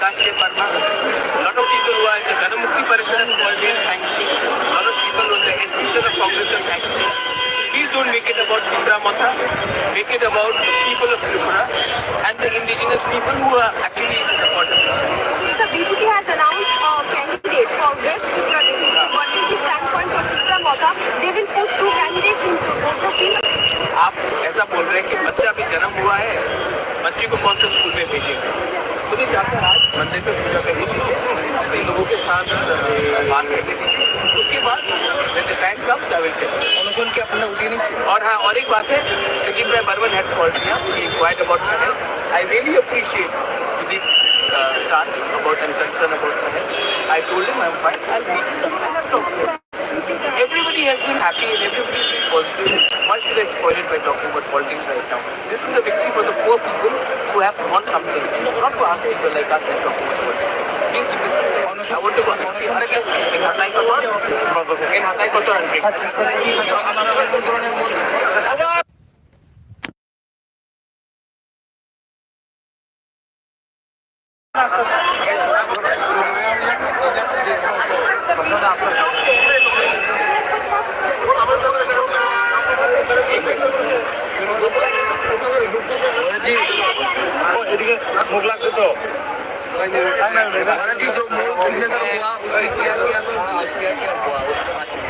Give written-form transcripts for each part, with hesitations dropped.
Prakash K. Parma. A lot of people who are in the Janamukti Parishad have called me and thanked me. A lot of people on the ST cell of Congress have thanked me. Please don't make it about Tripura Mata. Make it about the people of Tripura and the indigenous people who are actually the supporters. The BJP has announced a candidate for West Tripura district. What is the standpoint for Tripura Mata? They will push two candidates into both the fields. आप ऐसा बोल रहे हैं कि बच्चा अभी जन्म हुआ है, बच्चे को कौन से स्कूल में भेजेंगे? खुद ही जाकर आज मंदिर पे पूजा करके दीजिए, अपने लोगों के साथ बात करके दीजिए, उसके बाद टाइम कम ट्रैवल करें। अनुशोन के अपना उठी नहीं। और हाँ, और एक बात है, Sudip Roy Barman had called me, he inquired about my health. I really appreciate Sudip stance about and concern about my health. I told him I'm fine. I'll meet him and I'll talk to him. Everybody has been happy and everybody has been positive. Why should I spoil it by talking about politics right now? This is a victory for the poor people who have want something, not to ask people like us and talk about politics. Please keep this. I want to go. In Hatai Kotor.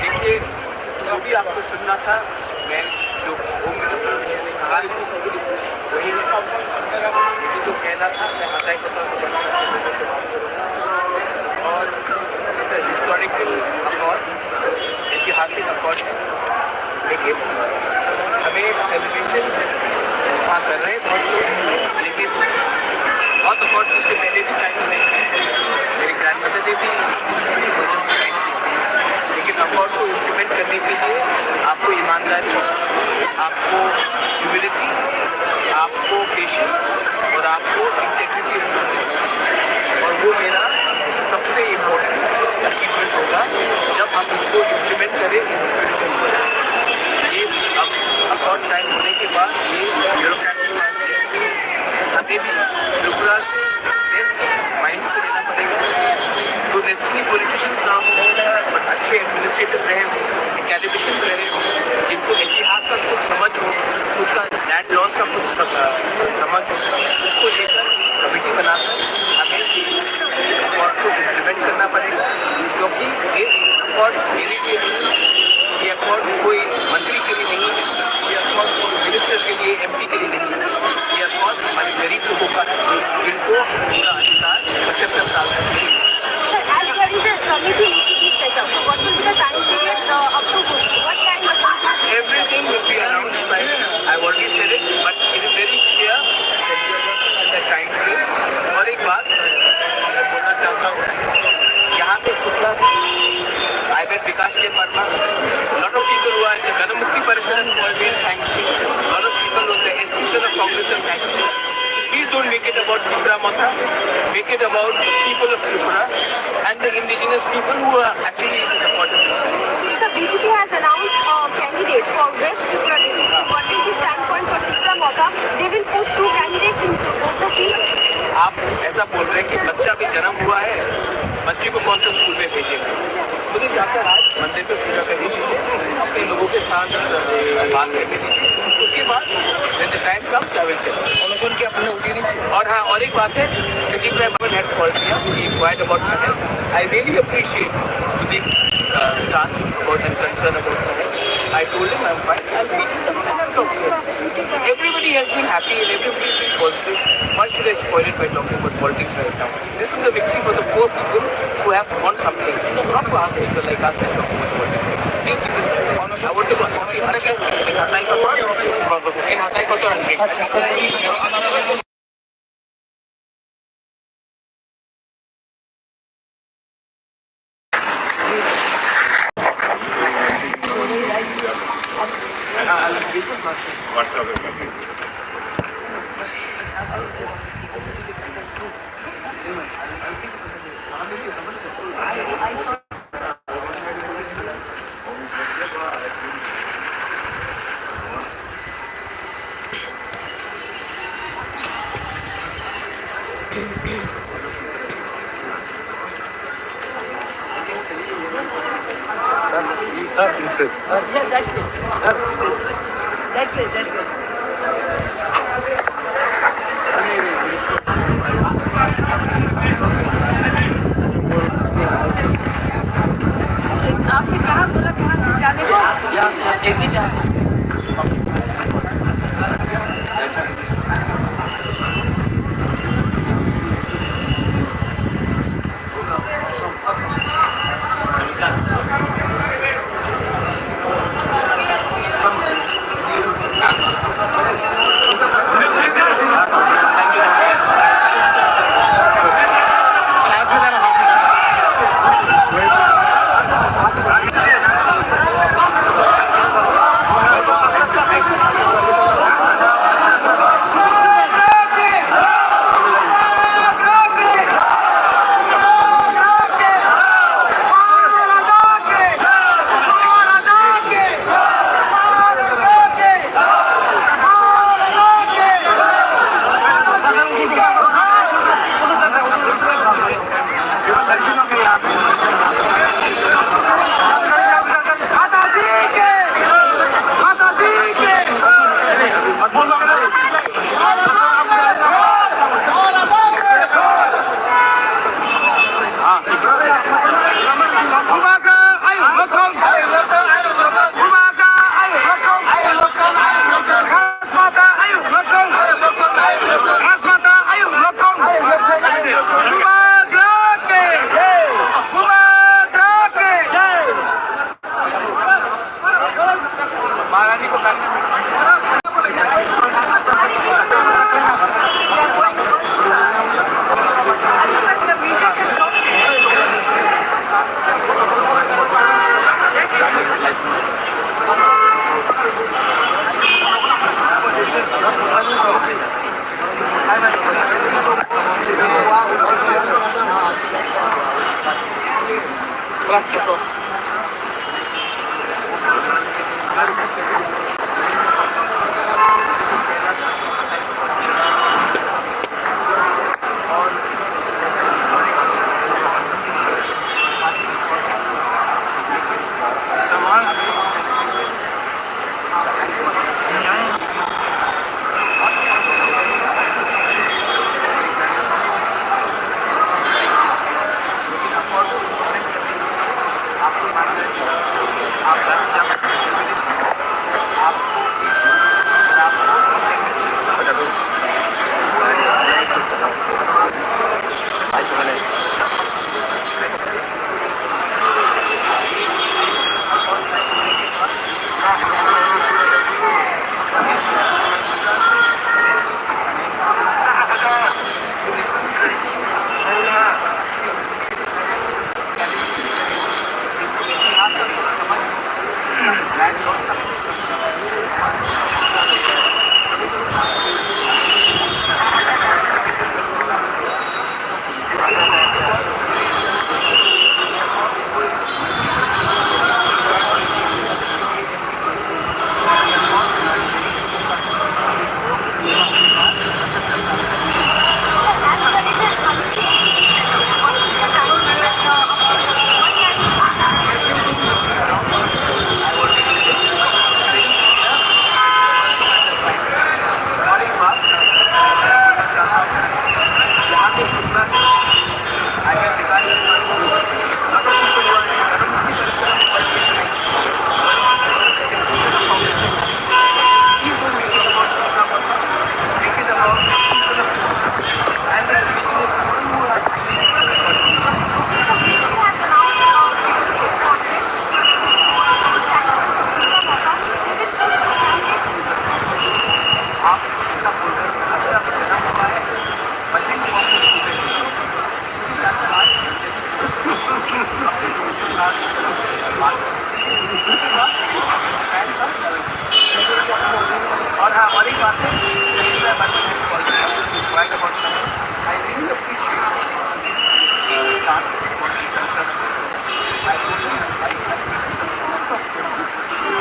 देखिए, जो भी आपको सुनना था, मैं जो home minister ने कहा वही जो कहना था, मैं हटाई कोतवाल को से बात करूँगा। और हिस्टोरिकल अकॉर्ड, ऐतिहासिक अकॉर्ड है, लेकिन हमें सेलिब्रेशन वहाँ कर रहे हैं बहुत लोग, लेकिन बहुत अकॉर्ड इससे पहले भी साइन हुए हैं। मेरी ग्रैंडमदर ने भी साइन की, लेकिन अकॉर्ड को इम्प्लीमेंट करने के लिए आपको ईमानदारी, आपको ह्यूमिलिटी, आपको पेशेंस और आपको इंटेग्रिटी रखना है। और वो मेरा सबसे इम्पोर्टेंट अचीवमेंट होगा जब हम इसको इम्प्लीमेंट करें। ये अब अकॉर्ड साइन होने के बाद ये ब्यूरोक्रेट्स के पास है, हमें भी त्रिपुरा माइंड्स को लेना पड़ेगा। तो नेशनली पॉलिटिशियंस ना हो, बट अच्छे एडमिनिस्ट्रेटर्स रहे हो, एकेडमिशियंस रहे हो, जिनको इतिहास का कुछ समझ हो, कुछ का लैंड लॉस का कुछ समझ हो, उसको लेकर कमेटी बनाकर हमें अकॉर्ड को इम्प्लीमेंट करना पड़ेगा। क्योंकि ये अकॉर्ड मेरे लिए नहीं, ये अकॉर्ड कोई मंत्री के लिए नहीं है, ये अकॉर्ड कोई मिनिस्टर के लिए, एमपी के लिए नहीं है। ये अकॉर्ड हमारे गरीब लोगों का है, जिनको उनका अधिकार 75 साल तक नहीं है। Everything will be announced by, I've already said it, but it is very clear that we are working in the time frame. और एक बात मैं बोलना चाहता हूँ, यहाँ पे Shukla I met Prakash K. Parma. A lot of people who are in the Janamukti Parishad have called me and thanked me. A lot of people on the ST cell of Congress have thanked me. Please don't make it about Tripura Mata. Make it about the people of Tripura and the indigenous people who are actually the supporters. The BJP has announced a candidate for West Tripura district. What is the standpoint for Tripura Mata? They will push two candidates into both the fields. आप ऐसा बोल रहे हैं कि बच्चा अभी जन्म हुआ है, बच्चे को कौन से स्कूल में भेजेंगे? खुद ही जाकर आज मंदिर पे पूजा करके दीजिए, अपने लोगों के साथ बात करके दीजिए, उसके बाद टाइम कम ट्रैवल करें। अनुशोन के अपने उठी नहीं। और हाँ, और एक बात है, Sudip Roy Barman had called me, he inquired about my health. I really appreciate Sudip stance about and concern about my health. I told him I'm fine. I'll meet him and I'll talk to him. Everybody has been happy and everybody has been positive. Why should I spoil it by talking about politics right now? This is a victory for the poor people who have want something, not to ask people like us and talk about politics. Please keep this. I want to go. In Hatai Kotor. Listen. Yeah, that place. That place, that place. आपने कहा बोला कहाँ से जाने को? यहाँ से exit यहाँ से।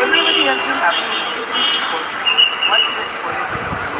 Everybody has been happy. Why should I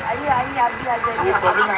आइए आइए आप भी आ जाइए